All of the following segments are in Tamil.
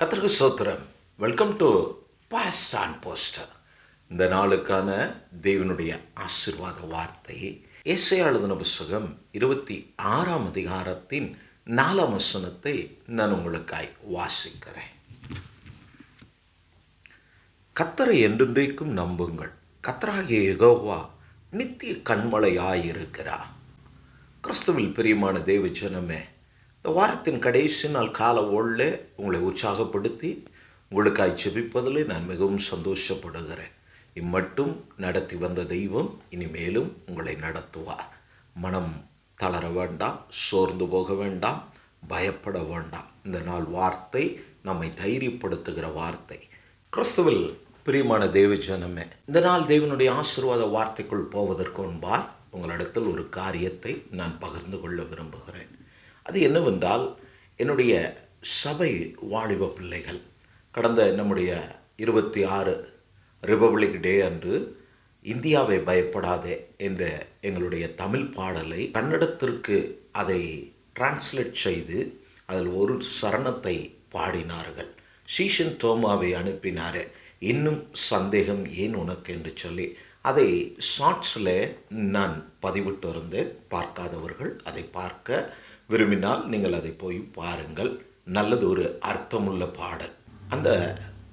கர்த்தருக்கு ஸ்தோத்திரம். Welcome to fast and poster. இந்த நாளுக்கான தேவனுடைய ஆசீர்வாத வார்த்தை ஏசாயா எழுதின புத்தகம் 26ஆம் அதிகாரத்தின் 4ஆம் வசனத்தை நான் உங்களுக்காய் வாசிக்கிறேன். கர்த்தரை என்றென்றைக்கும் நம்புங்கள். கர்த்தராகிய யெகோவா நித்திய கன்மலையாயிருக்கிறார். கிறிஸ்துவில் பிரியமான தேவ ஜனமே, இந்த வாரத்தின் கடைசி நாள் கால ஓளில் உங்களை உற்சாகப்படுத்தி உங்களுக்காய் ஜெபிப்பதில் நான் மிகவும் சந்தோஷப்படுகிறேன். இம்மட்டும் நடத்தி வந்த தெய்வம் இனிமேலும் உங்களை நடத்துவார். மனம் தளர வேண்டாம், சோர்ந்து போக வேண்டாம், பயப்பட வேண்டாம். இந்த நாள் வார்த்தை நம்மை தைரியப்படுத்துகிற வார்த்தை. கிறிஸ்துவில் பிரியமான தேவ ஜனமே, இந்த நாள் தேவனுடைய ஆசீர்வாத வார்த்தைக்குள் போவதற்கு முன்பாக உங்களிடத்தில் ஒரு காரியத்தை நான் பகிர்ந்து கொள்ள விரும்புகிறேன். அது என்னவென்றால், என்னுடைய சபை வாலிப பிள்ளைகள் கடந்த நம்முடைய 26 ரிபப்ளிக் டே அன்று இந்தியாவை பயப்படாதே என்ற எங்களுடைய தமிழ் பாடலை கன்னடத்திற்கு அதை டிரான்ஸ்லேட் செய்து அதில் ஒரு சரணத்தை பாடினார்கள். சீஷன் தோமாவை அனுப்பினார். இன்னும் சந்தேகம் ஏன் உனக்கு என்று சொல்லி அதை ஷார்ட்ஸில் நான் பதிவிட்டு இருந்தேன். பார்க்காதவர்கள் அதை பார்க்க விரும்பினால் நீங்கள் அதை போய் பாருங்கள். நல்லது, ஒரு அர்த்தமுள்ள பாடல். அந்த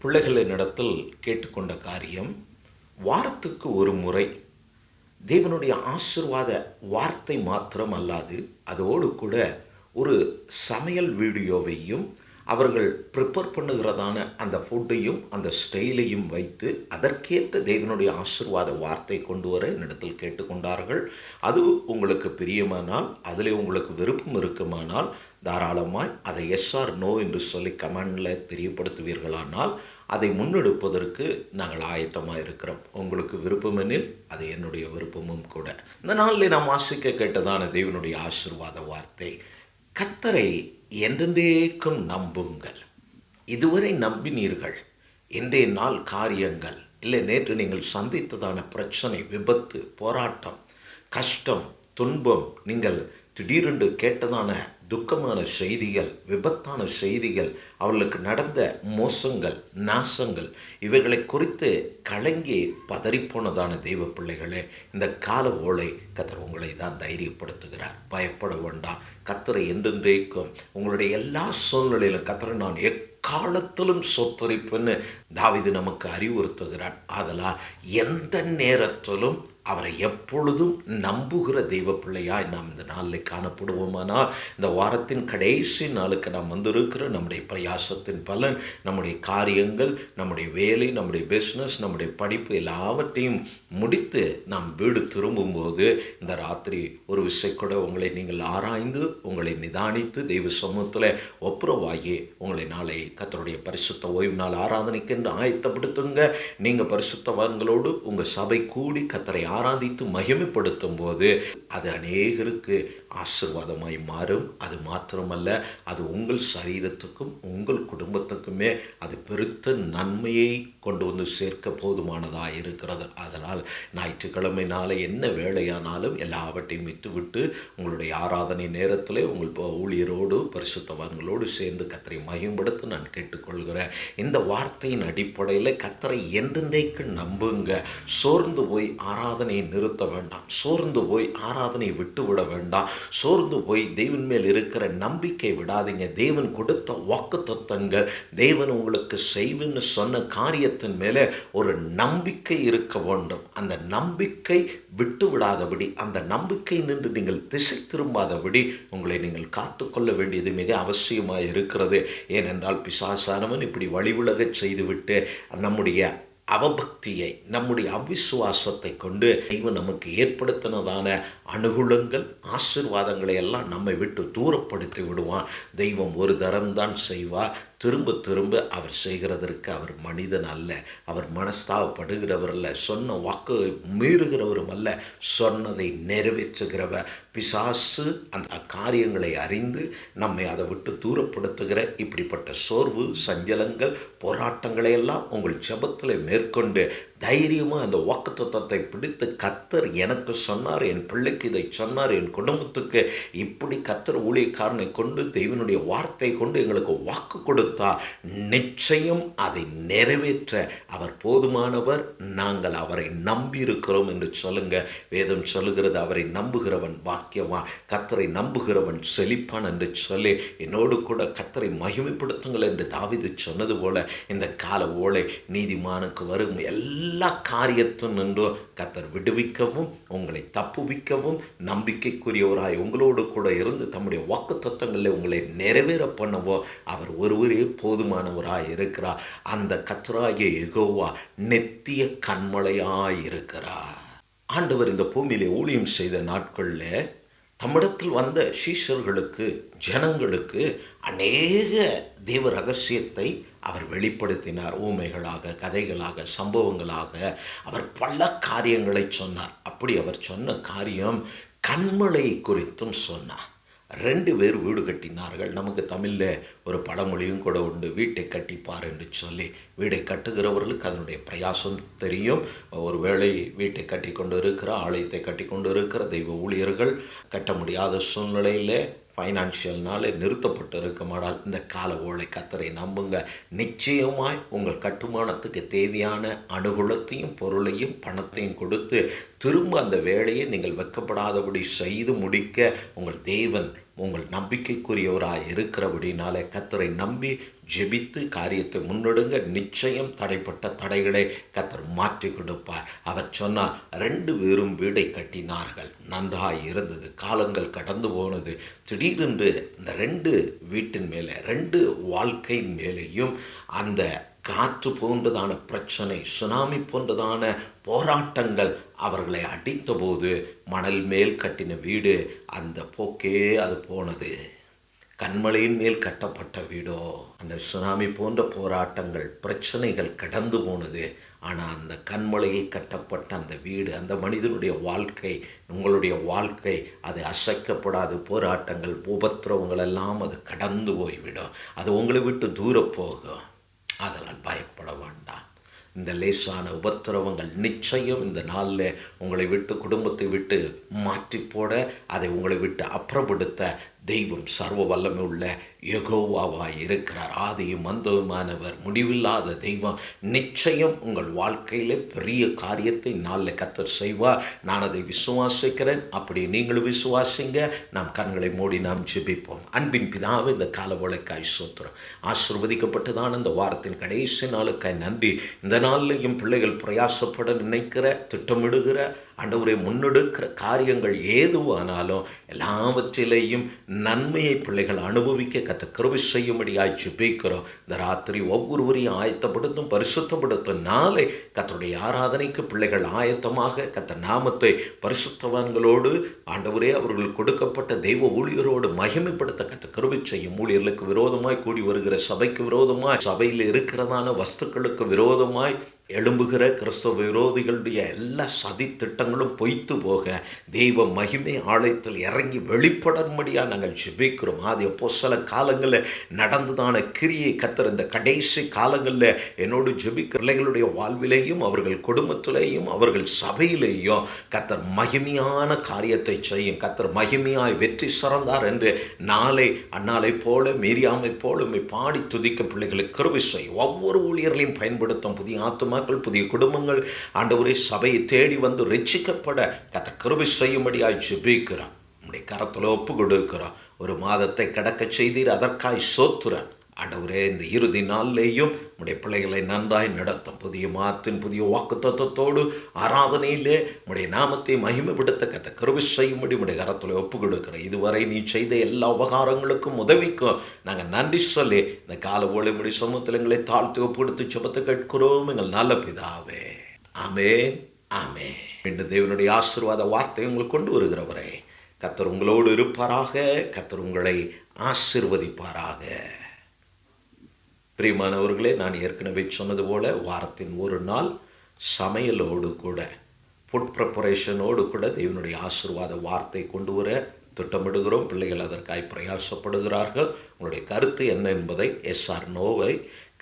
பிள்ளைகளினிடத்தில் கேட்டுக்கொண்ட காரியம், வாரத்துக்கு ஒரு முறை தேவனுடைய ஆசீர்வாத வார்த்தை மாத்திரம் அல்லாது அதோடு கூட ஒரு சமையல் வீடியோவையும் அவர்கள் ப்ரிப்பேர் பண்ணுகிறதான அந்த ஃபுட்டையும் அந்த ஸ்டைலையும் வைத்து அதற்கேற்ற தேவனுடைய ஆசீர்வாத வார்த்தை கொண்டு வர என்னிடத்தில் கேட்டுக்கொண்டார்கள். அது உங்களுக்கு பிரியமானால், அதில் உங்களுக்கு விருப்பம் இருக்குமானால் தாராளமாய் அதை எஸ் ஆர் நோ என்று சொல்லி கமெண்டில் தெரியப்படுத்துவீர்களானால் அதை முன்னெடுப்பதற்கு நாங்கள் ஆயத்தமாக இருக்கிறோம். உங்களுக்கு விருப்பமெனில் அது என்னுடைய விருப்பமும் கூட. இந்த நாளில் நாம் வாசிக்க கேட்டதான தேவனுடைய ஆசீர்வாத வார்த்தை, கர்த்தரை என்றென்றைக்கும் நம்புங்கள். இதுவரை நம்பினீர்கள். இன்றைய நாள் காரியங்கள் இல்லை, நேற்று நீங்கள் சந்தித்ததான பிரச்சனை, விபத்து, போராட்டம், கஷ்டம், துன்பம், நீங்கள் திடீரென்று கேட்டதான துக்கமான செய்திகள், விபத்தான செய்திகள், அவர்களுக்கு நடந்த மோசங்கள், நாசங்கள், இவைகளை குறித்து கலங்கி பதறிப்போனதான தெய்வ பிள்ளைகளே, இந்த கால ஓலை கர்த்தர் உங்களை தான் தைரியப்படுத்துகிறார். பயப்பட வேண்டாம். கர்த்தரை என்றென்றைக்கும் உங்களுடைய எல்லா சூழ்நிலையிலும் கர்த்தரை நான் எக்காலத்திலும் சொத்தரிப்புன்னு தாவீது நமக்கு அறிவுறுத்துகிறார். ஆதலால் எந்த நேரத்திலும் அவரை எப்பொழுதும் நம்புகிற தெய்வ பிள்ளையாய் நாம் இந்த நாளில் காணப்படுவோமானால், இந்த வாரத்தின் கடைசி நாளுக்கு நாம் வந்திருக்கிற நம்முடைய பிரயாசத்தின் பலன், நம்முடைய காரியங்கள், நம்முடைய வேலை, நம்முடைய பிஸ்னஸ், நம்முடைய படிப்பு எல்லாவற்றையும் முடித்து நாம் வீடு திரும்பும்போது இந்த ராத்திரி ஒரு விஷயம் கூட உங்களை நீங்கள் ஆராய்ந்து உங்களை நிதானித்து தெய்வ சமூகத்தில் ஒப்புரவாகி உங்களை நாளை கர்த்தருடைய பரிசுத்த ஓய்வு நாள் ஆராதனைக்கு என்று ஆயத்தப்படுத்துங்க. நீங்கள் பரிசுத்தவான்களோடு உங்கள் சபை கூடி கர்த்தரை ஆராதித்து மகிமைப்படுத்தும் போது அது அநேகருக்கு ஆசீர்வாதமாய் மாறும். அது மாத்திரமல்ல, அது உங்கள் சரீரத்துக்கும் உங்கள் குடும்பத்துக்குமே அது பெருத்த நன்மையை கொண்டு வந்து சேர்க்க போதுமானதாக இருக்கிறது. அதனால் ஞாயிற்றுக்கிழமை நாளை என்ன வேலையானாலும் எல்லாவற்றையும் விட்டுவிட்டு உங்களுடைய ஆராதனை நேரத்தில் உங்கள் ஊழியரோடு பரிசுத்தவான்களோடு சேர்ந்து கர்த்தரை மகிமைப்படுத்த நான் கேட்டுக்கொள்கிறேன். இந்த வார்த்தையின் அடிப்படையில் கர்த்தரை என்றென்றைக்கு நம்புங்க. சோர்ந்து போய் ஆராதனையை நிறுத்த வேண்டாம். சோர்ந்து போய் ஆராதனையை விட்டுவிட வேண்டாம். சோர்ந்து போய் தேவன் மேல் இருக்கிற நம்பிக்கை விடாதீங்க. தேவன் கொடுத்த வாக்குத்தத்தங்கள், தேவன் உங்களுக்கு செய்வேன்னு சொன்ன காரியத்தின் மேலே ஒரு நம்பிக்கை இருக்க வேண்டும். அந்த நம்பிக்கை விட்டு விடாதபடி, அந்த நம்பிக்கை நின்று நீங்கள் திசை திரும்பாதபடி உங்களை நீங்கள் காத்துக்கொள்ள வேண்டியது மிக அவசியமாக இருக்கிறது. ஏனென்றால் பிசாசானவன் இப்படி வழிவிலகச் செய்துவிட்டு நம்முடைய அவபக்தியை, நம்முடைய அவிசுவாசத்தை கொண்டு தெய்வம் நமக்கு ஏற்படுத்தினதான அனுகூலங்கள், ஆசீர்வாதங்களை எல்லாம் நம்மை விட்டு தூரப்படுத்தி விடுவான். தெய்வம் ஒரு தரம்தான் செய்வார். திரும்ப திரும்ப அவர் செய்கிறதற்கு அவர் மனிதன் அல்ல. அவர் மனஸ்தாபப்படுகிறவர் அல்ல. சொன்ன வாக்கு மீறுகிறவரும் அல்ல. சொன்னதை நிறைவேற்றுகிறவர். பிசாசு அந்த காரியங்களை அறிந்து நம்மை அதை விட்டு தூரப்படுத்துகிற இப்படிப்பட்ட சோர்வு, சஞ்சலங்கள், போராட்டங்களை எல்லாம் உங்கள் ஜெபத்தில் மேற்கொண்டு தைரியமாக அந்த வாக்குத்தத்தத்தை பிடித்து, கர்த்தர் எனக்கு சொன்னார், என் பிள்ளைக்கு இதை சொன்னார், என் குடும்பத்துக்கு இப்படி கர்த்தர் ஊழியக்காரனை கொண்டு தேவனுடைய வார்த்தை கொண்டு எங்களுக்கு வாக்கு கொடுத்தார், நிச்சயம் அதை நிறைவேற்ற அவர் போதுமானவர், நாங்கள் அவரை நம்பி இருக்கிறோம் என்று சொல்லுங்க. வேதம் சொல்லுகிறது, அவரை நம்புகிறவன் பாக்கியவான், கர்த்தரை நம்புகிறவன் செழிப்பான் என்று சொல்லி என்னோடு கூட கர்த்தரை மகிமைப்படுத்துங்கள் என்று தாவீது சொன்னது போல இந்த கால ஓலை நீதிமானுக்கு வரும் எல்லா காரியத்தும் நின்று கர்த்தர் விடுவிக்கவும், உங்களை தப்புவிக்கவும், நம்பிக்கைக்குரியவராய் உங்களோடு கூட இருந்து தம்முடைய வாக்குத்தத்தங்களில் உங்களை நிறைவேற பண்ணவும் அவர் ஒருவரே போதுமானவராய் இருக்கிறார். அந்த கர்த்தராகிய யெகோவா நித்திய கன்மலையாய் இருக்கிறார். ஆண்டவர் இந்த பூமியிலே ஊழியம் செய்த நாட்களில் தம்மிடத்தில் வந்த சீஷர்களுக்கு, ஜனங்களுக்கு அநேக தேவ ரகசியத்தை அவர் வெளிப்படுத்தினார். ஊமைகளாக, கதைகளாக, சம்பவங்களாக அவர் பல காரியங்களை சொன்னார். அப்படி அவர் சொன்ன காரியம் கன்மலை குறித்தும் சொன்னார். 2 பேர் வீடு கட்டினார்கள். நமக்கு தமிழில் ஒரு பழமொழியும் கூட உண்டு, வீட்டை கட்டிப்பார் என்று சொல்லி. வீடை கட்டுகிறவர்களுக்கு அதனுடைய பிரயாசம் தெரியும். ஒருவேளை வீட்டை கட்டி கொண்டு இருக்கிற, ஆலயத்தை கட்டி கொண்டு இருக்கிற தெய்வ ஊழியர்கள் கட்ட முடியாத சூழ்நிலையில் ஃபைனான்ஷியல்னாலே நிறுத்தப்பட்டு இருக்குமானால் இந்த கால ஓலை கர்த்தரை நம்புங்க. நிச்சயமாய் உங்கள் கட்டுமானத்துக்கு தேவையான அனுகூலத்தையும் பொருளையும் பணத்தையும் கொடுத்து திரும்ப அந்த வேலையை நீங்கள் வெட்கப்படாதபடி செய்து முடிக்க உங்கள் தேவன் உங்கள் நம்பிக்கைக்குரியவராய் இருக்கிறபடினாலே கர்த்தரை நம்பி ஜெபித்து காரியத்தை முன்னெடுங்க. நிச்சயம் தடைப்பட்ட தடைகளை கர்த்தர் மாற்றி கொடுப்பார். அவர் சொன்னார், 2 பேரும் வீடை கட்டினார்கள், நன்றாய் இருந்தது. காலங்கள் கடந்து போனது. திடீரென்று இந்த 2 வீட்டின் மேலே, 2 வாழ்க்கையின் மேலேயும் அந்த காற்று போன்றதான பிரச்சனை, சுனாமி போன்றதான போராட்டங்கள் அவர்களை அடித்தபோது மணல் மேல் கட்டின வீடு அந்த போக்கே அது போனது. கன்மலையின் மேல் கட்டப்பட்ட வீடோ அந்த சுனாமி போன்ற போராட்டங்கள், பிரச்சனைகள் கடந்து போனது. ஆனால் அந்த கன்மலையில் கட்டப்பட்ட அந்த வீடு, அந்த மனிதனுடைய வாழ்க்கை, உங்களுடைய வாழ்க்கை அது அசைக்கப்படாது. போராட்டங்கள், உபத்திரவங்கள் எல்லாம் அது கடந்து போய்விடும். அது உங்களை விட்டு தூர போகும். அதனால் பயப்பட வேண்டாம். இந்த லேசான உபத்திரவங்கள் நிச்சயம் இந்த நாளில் உங்களை விட்டு, குடும்பத்தை விட்டு மாற்றி போட, அதை உங்களை விட்டு அப்புறப்படுத்த தெய்வம் சர்வ வல்லமை உள்ள யெகோவாவாய் இருக்கிறார். ஆதியும் அந்தவுமானவர், முடிவில்லாத தெய்வம். நிச்சயம் உங்கள் வாழ்க்கையில் பெரிய காரியத்தை நாளில் கர்த்தர் செய்வார். நான் அதை விசுவாசிக்கிறேன். அப்படி நீங்களும் விசுவாசிங்க. நாம் கண்களை மூடி நாம் ஜெபிப்போம். அன்பின் பிதாவே, இந்த கால வேளைக்காய் ஸ்தோத்திரம். ஆசீர்வதிக்கப்பட்டதான இந்த வாரத்தின் கடைசி நாளுக்காய் நன்றி. இந்த நாளிலையும் பிள்ளைகள் பிரயாசப்பட நினைக்கிற, திட்டமிடுகிற, ஆண்டவரை முன்னெடுக்கிற காரியங்கள் ஏதுவானாலும் எல்லாவற்றிலேயும் நன்மையை பிள்ளைகள் அனுபவிக்க கர்த்தர் கிருபை செய்யும்படியாய் ஜெபிக்கிறோம். இந்த ராத்திரி ஒவ்வொருவரையும் ஆயத்தப்படுத்தும், பரிசுத்தப்படுத்தும். நாளை கர்த்தருடைய ஆராதனைக்கு பிள்ளைகள் ஆயத்தமாக கர்த்தர் நாமத்தை பரிசுத்தவான்களோடு, ஆண்டவரே அவர்களுக்கு கொடுக்கப்பட்ட தெய்வ ஊழியரோடு மகிமைப்படுத்த கர்த்தர் கிருபை செய்யும். ஊழியர்களுக்கு விரோதமாய் கூடி வருகிற சபைக்கு விரோதமாய், சபையில் இருக்கிறதான வஸ்துக்களுக்கு விரோதமாய் எழும்புகிற கிறிஸ்தவ விரோதிகளுடைய எல்லா சதி திட்டங்களும் பொய்த்து போக தெய்வ மகிமை ஆலயத்தில் இறங்கி வெளிப்படும்படியாக நாங்கள் ஜெபிக்கிறோம். ஆதி அப்போஸ்தல காலங்களில் நடந்ததான கிரியை கர்த்தர் இந்த கடைசி காலங்களில் என்னோடு ஜெபிக்கிற பிள்ளைகளுடைய வாழ்விலேயும், அவர்கள் குடும்பத்திலேயும், அவர்கள் சபையிலேயும் கர்த்தர் மகிமையான காரியத்தை செய்யும். கர்த்தர் மகிமையாய் வெற்றி சிறந்தார் என்று நாளை அந்நாளை போல, மீரியாமை போல பாடி துதிக்க பிள்ளைகளுக்கு கிருபை செய்யும். ஒவ்வொரு ஊழியர்களையும் பயன்படுத்தும். புதிய ஆத்துமா, புதிய குடும்பங்கள் ஆண்டவரே சபையை தேடி வந்து ரட்சிக்கப்பட கர்த்தர் கிருபை செய்யும்படியாய் ஜெபிக்கிறோம். நம்முடைய கரத்தில் ஒப்பு கொடுக்கிறோம். ஒரு மாதத்தை கடக்க செய்தீர், அதற்காய் ஸ்தோத்திரம். ஆண்டவரே, இந்த இறுதி நாளிலேயும் உடைய பிள்ளைகளை நன்றாய் நடத்தும். புதிய மாதத்தின் புதிய வாக்குத்தத்தத்தோடு ஆராதனையிலே உடைய நாமத்தை மகிமைப்படுத்த கர்த்தர் கிருபை செய்யும்படி உடைய கரத்தில் ஒப்பு கொடுக்கிறோம். இதுவரை நீ செய்த எல்லா உபகாரங்களுக்கும் உதவிக்கும் நாங்கள் நன்றி சொல்லி இந்த கால ஒளிமுடி சமூகத்தில் எங்களை தாழ்த்தி ஒப்புடுத்து ஜெபத்தை கேட்கிறோம் எங்கள் நல்ல பிதாவே. ஆமென், ஆமென். மீண்டும் தேவனுடைய ஆசீர்வாத வார்த்தை உங்களுக்கு கொண்டு வருகிறவரை கர்த்தர் உங்களோடு இருப்பாராக. கர்த்தர் உங்களை ஆசீர்வதிப்பாராக. பிரியமானவர்களே, நான் ஏற்கனவே சொன்னது போல வாரத்தின் ஒரு நாள் சமையலோடு கூட, ஃபுட் ப்ரிப்பரேஷனோடு கூட தேவனுடைய ஆசீர்வாத வார்த்தை கொண்டு வர திட்டமிடுகிறோம். பிள்ளைகள் அதற்காய் பிரயாசப்படுகிறார்கள். உங்களுடைய கருத்து என்ன என்பதை எஸ் ஆர் நோவை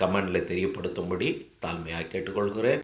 கமெண்டில் தெரியப்படுத்தும்படி தாழ்மையாக கேட்டுக்கொள்கிறேன்.